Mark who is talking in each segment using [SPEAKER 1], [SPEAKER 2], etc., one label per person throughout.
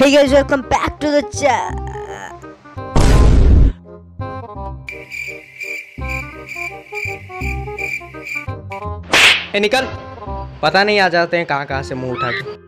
[SPEAKER 1] Hey guys, welcome back to the chat.
[SPEAKER 2] निकल, पता नहीं आ जाते हैं कहाँ कहाँ से मुंह उठा के।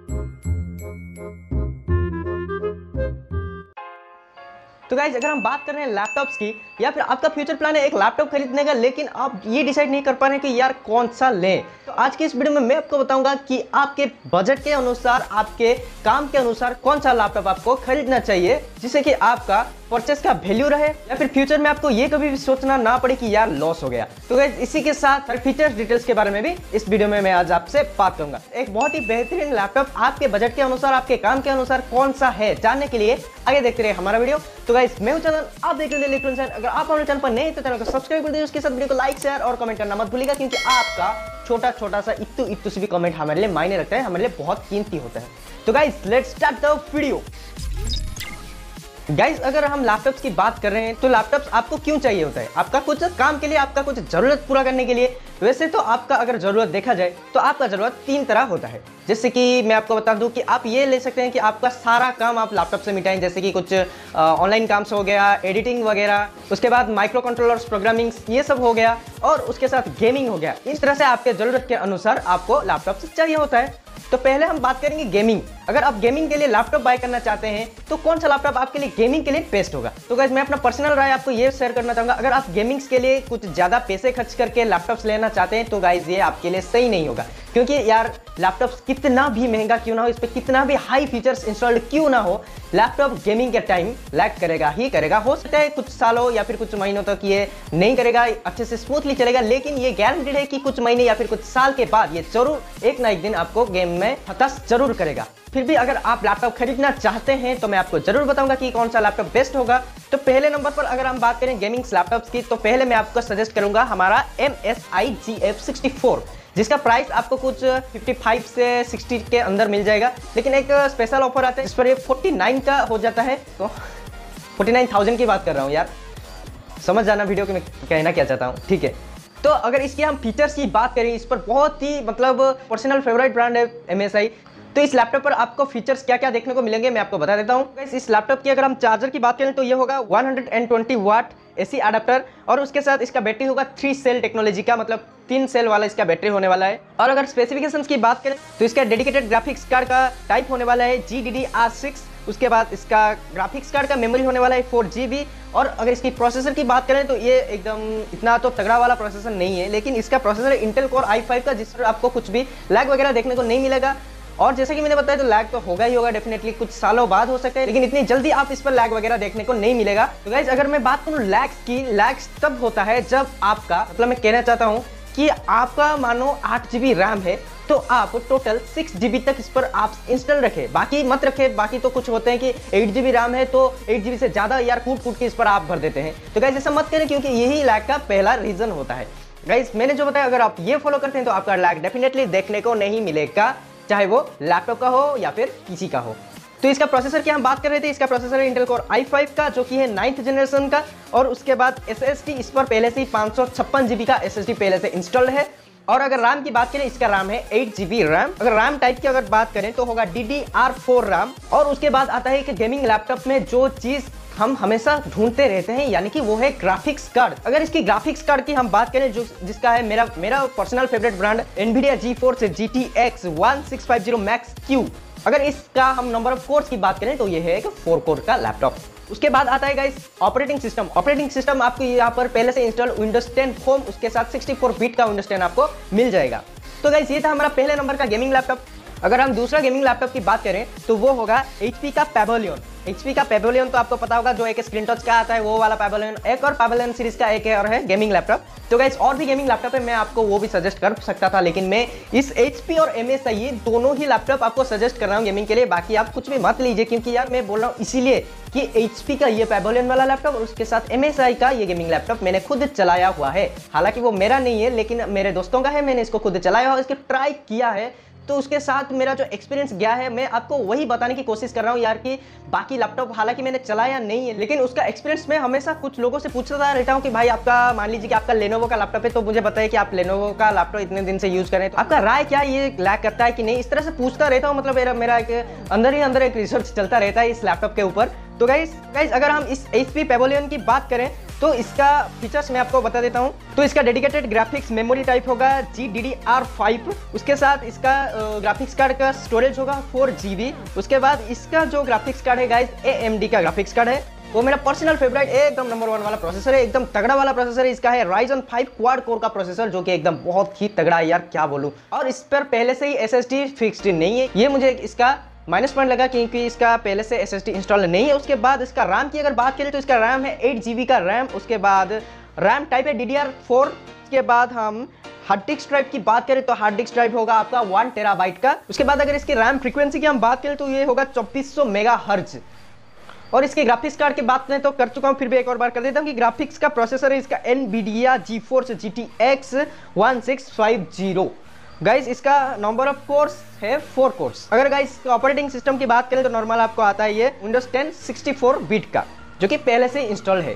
[SPEAKER 2] तो गाइज अगर हम बात कर रहे हैं लैपटॉप्स की या फिर आपका फ्यूचर प्लान है एक लैपटॉप खरीदने का, लेकिन आप ये डिसाइड नहीं कर पा रहे हैं कि यार कौन सा लें, तो आज की इस वीडियो में मैं आपको बताऊंगा कि आपके बजट के अनुसार, आपके काम के अनुसार कौन सा लैपटॉप आपको खरीदना चाहिए जिससे कि आपका परचेस का वैल्यू रहे या फिर फ्यूचर में आपको ये कभी भी सोचना ना पड़े कि यार लॉस हो गया। तो गाइस इसी के साथ फीचर्स डिटेल्स के बारे में भी इस वीडियो में मैं आज आपसे बात करूंगा। एक बहुत ही बेहतरीन लैपटॉप आपके बजट के अनुसार, आपके काम के अनुसार कौन सा है, जानने के लिए आगे देखते रहे हमारा वीडियो। तो गाइस मैं हूं चैनल, आप देख रहे हैं। अगर आप हमारे चैनल पर नए हैं तो चैनल को सब्सक्राइब कर दीजिए, उसके साथ वीडियो को लाइक, शेयर और कमेंट करना मत भूलिएगा, क्योंकि आपका छोटा सा इत्तू से भी कमेंट हमारे लिए मायने रखता है, हमारे लिए बहुत कीमती होता है। तो guys let's start the video. Guys अगर हम लैपटॉप्स की बात कर रहे हैं तो लैपटॉप्स आपको क्यों चाहिए होता है? आपका कुछ काम के लिए, आपका कुछ जरूरत पूरा करने के लिए। वैसे तो आपका अगर जरूरत देखा जाए तो आपका जरूरत तीन तरह होता है। जैसे कि मैं आपको बता दूं कि आप ये ले सकते हैं कि आपका सारा काम आप लैपटॉप से मिटाएं, जैसे कि कुछ ऑनलाइन काम हो गया, एडिटिंग वगैरह, उसके बाद माइक्रो कंट्रोलर्स, प्रोग्रामिंग, ये सब हो गया, और उसके साथ गेमिंग हो गया। इस तरह से आपके जरूरत के अनुसार आपको लैपटॉप चाहिए होता है। तो पहले हम बात करेंगे गेमिंग। अगर आप गेमिंग के लिए लैपटॉप बाय करना चाहते हैं तो कौन सा लैपटॉप आपके लिए गेमिंग के लिए बेस्ट होगा? तो गाइस मैं अपना पर्सनल राय आपको ये शेयर करना चाहूंगा। अगर आप गेमिंग्स के लिए कुछ ज्यादा पैसे खर्च करके लैपटॉप्स लेना चाहते हैं तो गाइस ये आपके लिए सही नहीं होगा, क्योंकि यार लैपटॉप्स कितना भी महंगा क्यों ना हो, इस पर कितना भी हाई फीचर्स इंस्टॉल्ड क्यों ना हो, लैपटॉप गेमिंग के टाइम लैग करेगा ही करेगा। हो सकता है कुछ सालों या फिर कुछ महीनों तक ये नहीं करेगा, अच्छे से स्मूथली चलेगा, लेकिन ये गारंटेड है कि कुछ महीने या फिर कुछ साल के बाद ये जरूर एक ना एक दिन आपको गेम में हताश जरूर करेगा। फिर भी अगर आप लैपटॉप खरीदना चाहते हैं तो मैं आपको जरूर बताऊंगा कि कौन सा लैपटॉप बेस्ट होगा। तो पहले नंबर पर अगर हम बात करें गेमिंग लैपटॉप्स की, तो पहले मैं आपको सजेस्ट करूंगा हमारा MSI GF64, जिसका प्राइस आपको कुछ 55 से 60 के अंदर मिल जाएगा, लेकिन एक स्पेशल ऑफर आता है जिस पर ये 49 का हो जाता है। तो 49,000 की बात कर रहा हूँ यार, समझ जाना वीडियो को मैं कहना क्या चाहता हूँ, ठीक है। तो अगर इसकी हम फीचर्स की बात करें, इस पर बहुत ही मतलब पर्सनल फेवरेट ब्रांड है MSI। तो इस लैपटॉप पर आपको फीचर्स क्या क्या देखने को मिलेंगे मैं आपको बता देता हूँ। इस लैपटॉप की अगर हम चार्जर की बात करें तो ये होगा 120 वाट AC अडेप्टर, और उसके साथ इसका बैटरी होगा 3 सेल टेक्नोलॉजी का, मतलब 3 सेल वाला इसका बैटरी होने वाला है। और अगर स्पेसिफिकेशंस की बात करें तो इसका डेडिकेटेड ग्राफिक्स कार्ड का टाइप होने वाला है GDDR6। उसके बाद इसका ग्राफिक्स कार्ड का मेमोरी होने वाला है 4GB। और अगर इसकी प्रोसेसर की बात करें तो ये एकदम इतना तो तगड़ा वाला प्रोसेसर नहीं है, लेकिन इसका प्रोसेसर है इंटेल कोर i5 का, जिस पर आपको कुछ भी लैग वगैरह देखने को नहीं मिलेगा। और जैसे कि मैंने बताया तो लैग तो होगा ही होगा डेफिनेटली, कुछ सालों बाद हो सकता है, लेकिन इतनी जल्दी आप इस पर लैग वगैरह देखने को नहीं मिलेगा। तो गाइस अगर मैं बात करूं लैग्स की, लैग्स तब होता है जब आपका, मतलब मैं कहना चाहता हूं कि आपका मानो 8GB रैम है तो आप टोटल 6GB तक इस पर आप इंस्टॉल रखें, बाकी मत रखें। बाकी तो कुछ होते हैं कि 8GB रैम है तो 8GB से ज्यादा यार कूट के इस पर आप भर देते हैं। तो गाइस ऐसा मत करें, क्योंकि यही लैग का पहला रीजन होता है। गाइस मैंने जो बताया, अगर आप ये फॉलो करते हैं तो आपका लैग डेफिनेटली देखने को नहीं मिलेगा, चाहे वो लैपटॉप का हो या फिर PC का हो। तो इसका प्रोसेसर की हम बात कर रहे थे, इसका प्रोसेसर है इंटेल कोर i5 का, जो कि है 9th जनरेशन का। और उसके बाद SSD इस पर पहले से ही 556GB का SSD पहले से इंस्टॉल्ड है। और अगर रैम की बात करें, इसका रैम है 8GB रैम। अगर रैम टाइप की अगर बात करें तो होगा DDR4 रैम। और उसके बाद आता है कि गेमिंग लैपटॉप में जो चीज हम हमेशा ढूंढते रहते हैं, यानी कि वो है ग्राफिक्स कार्ड। अगर इसकी ग्राफिक्स कार्ड की हम बात करें, जो जिसका है मेरा personal favourite brand NVIDIA GeForce GTX 1650 Max Q। अगर इसका हम नंबर ऑफ कोर्स की बात करें तो ये है एक 4 कोर का लैपटॉप। उसके बाद आता है guys operating system. Operating system आपको यहाँ पर पहले से इंस्टॉल Windows 10 होम, उसके साथ 64 बिट का Windows 10 आपको मिल जाएगा। तो गाइस ये था हमारा पहले नंबर का गेमिंग लैपटॉप। अगर हम दूसरा गेमिंग लैपटॉप की बात करें तो वो होगा HP का पैवेलियन। HP का पैवेलियन तो आपको पता होगा, जो एक स्क्रीन टच का आता है वो वाला पैवेलियन। एक और पैवेलियन सीरीज का एक और है गेमिंग लैपटॉप। तो गाइस और भी गेमिंग लैपटॉप है, मैं आपको वो भी सजेस्ट कर सकता था, लेकिन मैं इस HP और MSI ये दोनों ही लैपटॉप आपको सजेस्ट कर रहा हूँ गेमिंग के लिए। बाकी आप कुछ भी मत लीजिए, क्योंकि यार मैं बोल रहा हूँ इसीलिए कि HP का ये पैवेलियन वाला लैपटॉप और उसके साथ MSI का ये गेमिंग लैपटॉप मैंने खुद चलाया हुआ है। हालांकि वो मेरा नहीं है, लेकिन मेरे दोस्तों का है, मैंने इसको खुद चलाया हुआ, इसको ट्राई किया है। तो उसके साथ मेरा जो एक्सपीरियंस गया है मैं आपको वही बताने की कोशिश कर रहा हूँ यार कि बाकी लैपटॉप हालांकि मैंने चलाया नहीं है, लेकिन उसका एक्सपीरियंस मैं हमेशा कुछ लोगों से पूछता रहता हूँ कि भाई आपका मान लीजिए कि आपका लेनोवो का लैपटॉप है तो मुझे बताइए कि आप लेनोवो का लैपटॉप इतने दिन से यूज करें तो आपका राय क्या, ये लैग करता है कि नहीं, इस तरह से पूछता रहता हूँ। मतलब मेरा एक अंदर ही अंदर एक रिसर्च चलता रहता है इस लैपटॉप के ऊपर। तो गाइस अगर हम इस HP पेवेलियन की बात करें तो इसका फीचर्स मैं आपको बता देता हूँ। तो इसका डेडिकेटेड ग्राफिक्स मेमोरी टाइप होगा GDDR5, उसके साथ इसका ग्राफिक्स कार्ड का स्टोरेज होगा 4GB। उसके बाद इसका जो ग्राफिक्स कार्ड है गाइस AMD का ग्राफिक्स कार्ड है, वो मेरा पर्सनल फेवरेट एकदम नंबर 1 वाला प्रोसेसर है, एकदम तगड़ा वाला प्रोसेसर है। इसका है Ryzen 5 क्वाड कोर का प्रोसेसर जो कि एकदम बहुत ही तगड़ा है यार, क्या बोलूं। और इस पर पहले से ही SSD फिक्स्ड नहीं है, ये मुझे इसका माइनस पॉइंट लगा क्योंकि इसका पहले से SSD इंस्टॉल नहीं है। उसके बाद इसका रैम की अगर बात करें तो इसका रैम है 8GB का रैम। उसके बाद रैम टाइप है DDR4। उसके बाद हम हार्ड डिस्क ड्राइव की बात करें तो हार्ड डिस्क ड्राइव होगा आपका 1 TB का। उसके बाद अगर इसकी रैम फ्रीक्वेंसी की हम बात करें तो ये होगा 2400 मेगाहर्ट्ज। और इसके ग्राफिक्स कार्ड की बात करें तो कर चुका हूं, फिर भी एक और बार कर देता हूं कि ग्राफिक्स का प्रोसेसर है इसका NVIDIA GeForce GTX 1650। गाइस इसका नंबर ऑफ कोर्स है 4 कोर्स। अगर गाइस ऑपरेटिंग सिस्टम की बात करें तो नॉर्मल आपको आता है ये Windows 10 64 बिट का जो कि पहले से इंस्टॉल है।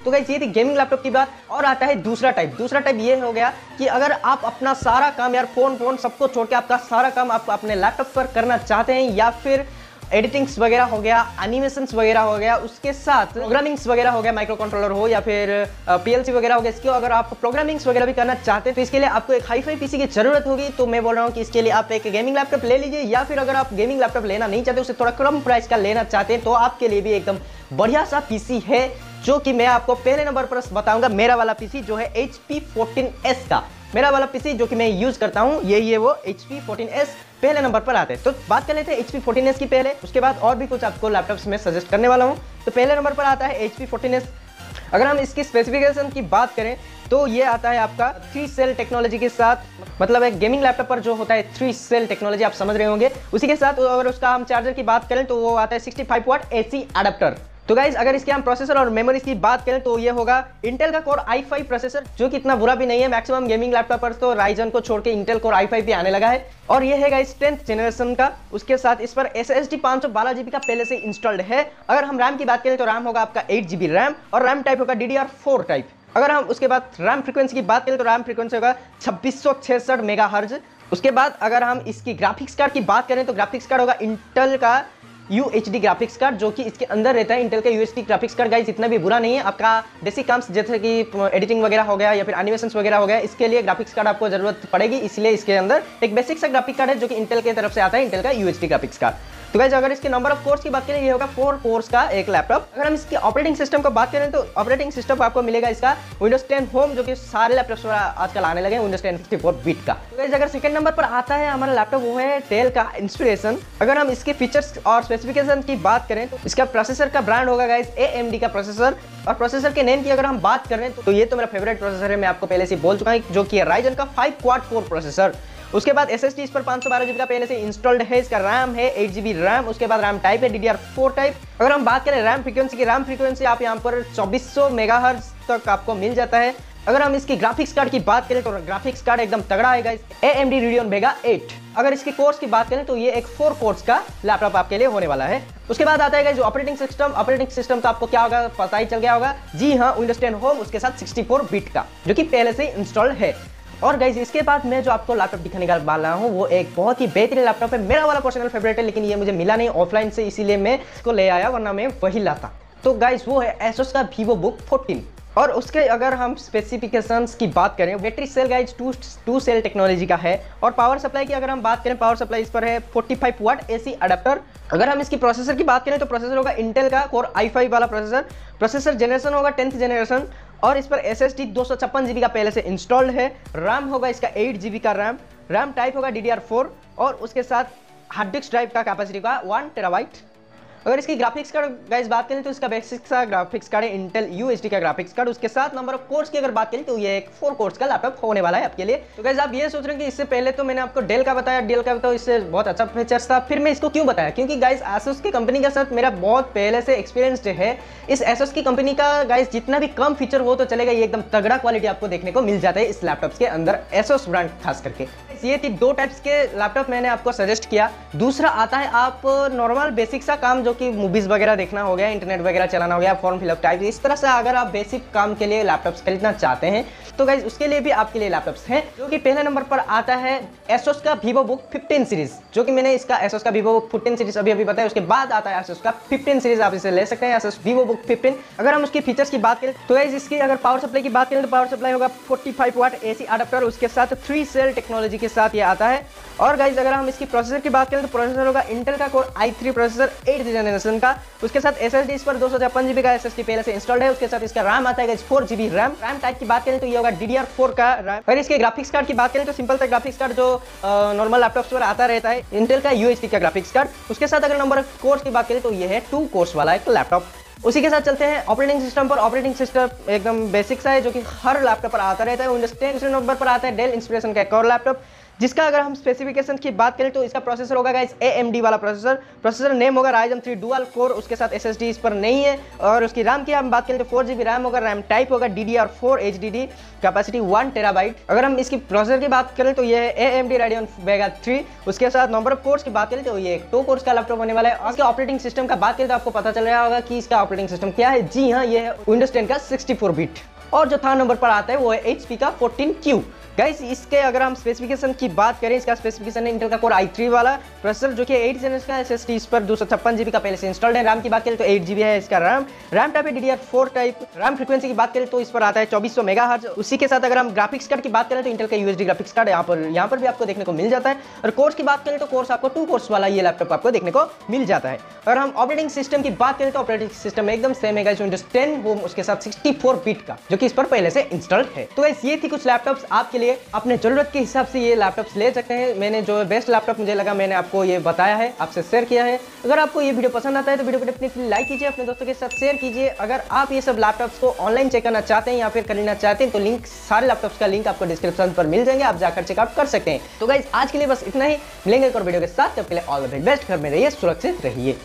[SPEAKER 2] तो गाइस ये थी गेमिंग लैपटॉप की बात। और आता है दूसरा टाइप ये हो गया कि अगर आप अपना सारा काम यार फोन सबको छोड़ के आपका सारा काम आप अपने लैपटॉप पर करना चाहते हैं, या फिर एडिटिंग्स वगैरह हो गया, एनिमेशंस वगैरह हो गया, उसके साथ प्रोग्रामिंग्स वगैरह हो गया, माइक्रो कंट्रोलर हो या फिर PLC वगैरह हो गया, इसके अगर आप प्रोग्रामिंग्स वगैरह भी करना चाहते हैं तो इसके लिए आपको एक हाई-फाई PC की जरूरत होगी। तो मैं बोल रहा हूँ कि इसके लिए आप एक गेमिंग लैपटॉप ले लीजिए, या फिर अगर आप गेमिंग लैपटॉप लेना नहीं चाहते, उसे थोड़ा कम प्राइस का लेना चाहते हैं तो आपके लिए भी एकदम बढ़िया सा PC है जो कि मैं आपको पहले नंबर पर बताऊंगा। मेरा वाला PC जो है HP 14S का, मेरा वाला PC जो कि मैं यूज करता हूँ ये वो HP 14S पहले नंबर पर आते हैं। तो बात कर लेते हैं HP 14S की पहले, उसके बाद और भी कुछ आपको लैपटॉप्स में सजेस्ट करने वाला हूँ। तो पहले नंबर पर आता है HP 14S। अगर हम इसकी स्पेसिफिकेशन की बात करें तो ये आता है आपका 3 सेल टेक्नोलॉजी के साथ, मतलब एक गेमिंग लैपटॉप पर जो होता है 3 सेल टेक्नोलॉजी आप समझ रहे होंगे, उसी के साथ अगर उसका हम चार्जर की बात करें तो वो आता है 65 वाट AC अडेप्टर। तो गाइज अगर इसके हम प्रोसेसर और मेमोरी की बात करें तो ये होगा इंटेल का कोर i5 प्रोसेसर जो कि इतना बुरा भी नहीं है। मैक्सिमम गेमिंग लैपटॉप पर तो राइजन को छोड़ के इंटेल कोर i5 भी आने लगा है, और ये है गाइज 10th जनरेशन का। उसके साथ इस पर SSD 512GB का पहले से इंस्टॉल्ड है। अगर हम रैम की बात करें तो रैम होगा आपका 8GB रैम, और रैम टाइप होगा DDR4 टाइप। अगर हम उसके बाद रैम फ्रीक्वेंसी की बात करें तो रैम फ्रीक्वेंसी होगा 2666 मेगाहर्ट्ज। उसके बाद अगर हम इसकी ग्राफिक्स कार्ड की बात करें तो ग्राफिक्स कार्ड होगा इंटेल का UHD ग्राफिक्स कार्ड जो कि इसके अंदर रहता है। इंटेल का UHD ग्राफिक्स कार्ड गाइस इतना भी बुरा नहीं है, आपका बेसिक काम जैसे कि एडिटिंग वगैरह हो गया या फिर एनिमेशंस वगैरह हो गया, इसके लिए ग्राफिक्स कार्ड आपको जरूरत पड़ेगी, इसलिए इसके अंदर एक बेसिक सा ग्राफिक कार्ड है जो कि इंटेल की तरफ से आता है, इंटेल का UHD ग्राफिक्स कार्ड। तो गाइस अगर इसके नंबर ऑफ कोर्स की बात करें ये होगा 4 कोर्स का एक लैपटॉप। अगर हम इसके ऑपरेटिंग सिस्टम को बात करें तो ऑपरेटिंग सिस्टम आपको मिलेगा इसका Windows 10 होम जो कि सारे लैपटॉप्स आजकल आने लगे हैं, Windows 10 64 बिट का। तो गाइस अगर सेकंड नंबर पर आता है हमारा लैपटॉप वो है डेल का इंस्पिरेशन। अगर हम इसके फीचर्स और स्पेसिफिकेशन की बात करें तो इसका प्रोसेसर का ब्रांड होगा गाइस AMD का प्रोसेसर। और प्रोसेसर के नेम की अगर हम बात करें तो ये तो मेरा फेवरेट प्रोसेसर है, मैं आपको पहले से बोल चुका हूं, जो कि है Ryzen का 5 क्वाड कोर प्रोसेसर। उसके बाद SSD इस पर 512GB का पहले से इंस्टॉल्ड है। इसका रैम है 8GB रैम। उसके बाद रैम टाइप है DDR4 टाइप। अगर हम बात करें रैम फ्रीक्वेंसी की, रैम फ्रीक्वेंसी आप यहाँ पर 2400 मेगाहर्ट्ज तक आपको मिल जाता है। अगर हम इसकी ग्राफिक्स कार्ड की बात करें तो ग्राफिक्स कार्ड एकदम तगड़ा है गाइस, AMD Radeon Vega 8। अगर इसके कोर्स की बात करें तो ये एक 4 कोर्स का लैपटॉप आपके लिए होने वाला है। उसके बाद आता है जो ऑपरेटिंग सिस्टम तो आपको क्या होगा पता ही चल गया होगा, जी हाँ, Windows 10 होम, उसके साथ 64 बिट का जो कि पहले से इंस्टॉल्ड है। और गाइज इसके बाद मैं जो आपको लैपटॉप दिखाने वाला हूँ वो एक बहुत ही बेहतरीन लैपटॉप है, मेरा वाला पर्सनल फेवरेट है, लेकिन ये मुझे मिला नहीं ऑफलाइन से, इसीलिए मैं इसको ले आया, वरना मैं वही लाता। तो गाइज वो है Asus का VivoBook 14। और उसके अगर हम स्पेसिफिकेशंस की बात करें, battery cell guys 2 cell technology का है। और पावर सप्लाई की अगर हम बात करें, पावर सप्लाई इस पर है 45 वाट AC अडेप्टर। अगर हम इसकी प्रोसेसर की बात करें तो प्रोसेसर होगा इंटेल का कोर i5 वाला प्रोसेसर जनरेशन होगा 10th जनरेशन। और इस पर SSD 256GB का पहले से इंस्टॉल्ड है। रैम होगा इसका 8GB का रैम टाइप होगा DDR4। और उसके साथ हार्ड डिस्क ड्राइव का कैपेसिटी का 1 TB। अगर इसकी ग्राफिक्स कार्ड गाइस बात करें तो इसका बेसिक सा ग्राफिक्स कार्ड है इंटेल UHD का ग्राफिक्स कार्ड। उसके साथ नंबर ऑफ कोर्स की अगर बात करें तो ये एक 4 कोर्स का लैपटॉप होने वाला है आपके लिए। तो गाइस आप ये सोच रहे हैं कि इससे पहले तो मैंने आपको डेल का बताया, डेल का तो इससे बहुत अच्छा फीचर्स था, फिर मैं इसको क्यों बताया, क्योंकि गाइस एसोस की कंपनी के साथ मेरा बहुत पहले से एक्सपीरियंस है। इस एसोस की कंपनी का गाइस जितना भी कम फीचर हो तो चलेगा, ये एकदम तगड़ा क्वालिटी आपको देखने को मिल जाता है इस लैपटॉप के अंदर, एसोस ब्रांड खास करके। ये थी 2 टाइप्स के लैपटॉप मैंने आपको सजेस्ट किया। दूसरा आता है आप नॉर्मल बेसिक सा काम, जो कि मूवीज वगैरह देखना हो गया, इंटरनेट वगैरह चलाना हो गया, फॉर्म फिलअप टाइप, इस तरह से अगर आप बेसिक काम के लिए लैपटॉप्स खरीदना चाहते हैं तो गाइस उसके लिए भी आपके लिए लैपटॉप्स हैं। जो कि पहले नंबर पर आता है एसोस का VivoBook 15 सीरीज, जो कि मैंने इसका एसोस का VivoBook 15 सीरीज अभी बताया। उसके बाद आता है एसोस का 15 सीरीज, आप इसे ले सकते हैं एसोस VivoBook 15। अगर हम उसकी फीचर्स की बात करें तो गाइस इसकी अगर पावर सप्लाई की बात करें तो पावर सप्लाई होगा 45 वाट AC अडाप्टर, उसके साथ 3 सेल टेक्नोलॉजी के साथ ये आता है। और गाइस अगर हम इसकी प्रोसेसर की बात करें तो प्रोसेसर होगा इंटेल का core i3 processor 8th generation का। उसके साथ SSD इस पर 256 GB का SSD पहले से इंस्टॉल्ड है। उसके साथ इसका रैम आता है 4 GB रैम टाइप की बात करें तो ये होगा DDR4 का रैम। अगर इसके ग्राफिक्स कार्ड की बात करें तो सिंपल सा ग्राफिक्स कार्ड जो नॉर्मल लैपटॉप्स पर आता रहता है, इंटेल का UHD का ग्राफिक्स कार्ड। उसके साथ अगर नंबर ऑफ कोर्स की बात करें तो ये है 2 कोर्स वाला एक लैपटॉप। उसी के साथ चलते हैं ऑपरेटिंग सिस्टम पर। ऑपरेटिंग सिस्टम एकदम बेसिक सा है जो कि हर लैपटॉप पर आता रहता है। विंडोज 10 दूसरे नंबर पर आता है डेल इंस्पिरेशन का एक और लैपटॉप, जिसका अगर हम स्पेसिफिकेशन की बात करें तो इसका प्रोसेसर होगा गाइस AMD वाला प्रोसेसर नेम होगा Ryzen 3 डुअल कोर। उसके साथ SSD इस पर नहीं है। और उसकी रैम की हम बात करें तो 4 GB रैम होगा, रैम टाइप होगा DDR4 HDD, कैपेसिटी 1 TB। अगर हम इसकी प्रोसेसर की बात करें तो ये है AMD Radeon Vega 3। उसके साथ नंबर ऑफ कोर्स की बात करें तो ये एक 2 कोर्स का लैपटॉप होने वाला है। और इसके ऑपरेटिंग सिस्टम का बात करें तो आपको पता चल रहा होगा कि इसका ऑपरेटिंग सिस्टम क्या है। जी हाँ, ये है विंडोज 10 का 64 बिट। और जो थर्ड नंबर पर आता है वो है HP का 14Q। गाइस इसके अगर हम स्पेसिफिकेशन की बात करें, इसका स्पेसिफिकेशन है इंटेल का कोर i3 वाला प्रोसेसर जो कि 8 जनरेशन का SSD इस पर 256 GB का पहले से इंस्टॉल्ड है। रैम की बात करें तो 8 GB है इसका रैम टाइप है DDR4 टाइप। रैम फ्रीक्वेंसी की बात करें तो इस पर आता है 2400 मेगाहर्ट्ज। उसी के साथ अगर हम ग्राफिक्स कार्ड की बात करें तो इंटेल का UHD ग्राफिक्स कार्ड यहाँ पर भी आपको देखने को मिल जाता है। और कोर्स की बात करें तो कोर्स आपको 2 कोर्स वाला ये लैपटॉप आपको देखने को मिल जाता है। और हम ऑपरेटिंग सिस्टम की बात करें तो ऑपरेटिंग सिस्टम एकदम सेम है विंडोज 10, वो उसके साथ 64 बिट का जो कि इस पर पहले से इंस्टॉल्ड है। तो गाइस ये थी कुछ लैपटॉप्स आपके लिए, अपने जरूरत के हिसाब से ये लैपटॉप्स ले सकते हैं। मैंने जो बेस्ट लैपटॉप मुझे लगा मैंने आपको ये बताया है, आपसे शेयर किया है। अगर आपको ये वीडियो पसंद आता है तो वीडियो को डेफिनेटली लाइक कीजिए, अपने दोस्तों के साथ शेयर कीजिए। अगर आप ये सब लैपटॉप्स को ऑनलाइन चेक करना चाहते हैं या फिर खरीदना चाहते हैं तो लिंक, सारे लैपटॉप्स का लिंक आपको डिस्क्रिप्शन पर मिल जाएंगे, आप जाकर चेकआउट कर सकते हैं। तो गाइस आज के लिए बस इतना ही, मिलेंगे एक और वीडियो के साथ, तब के लिए ऑल द बेस्ट, घर में रहिए, सुरक्षित रहिए।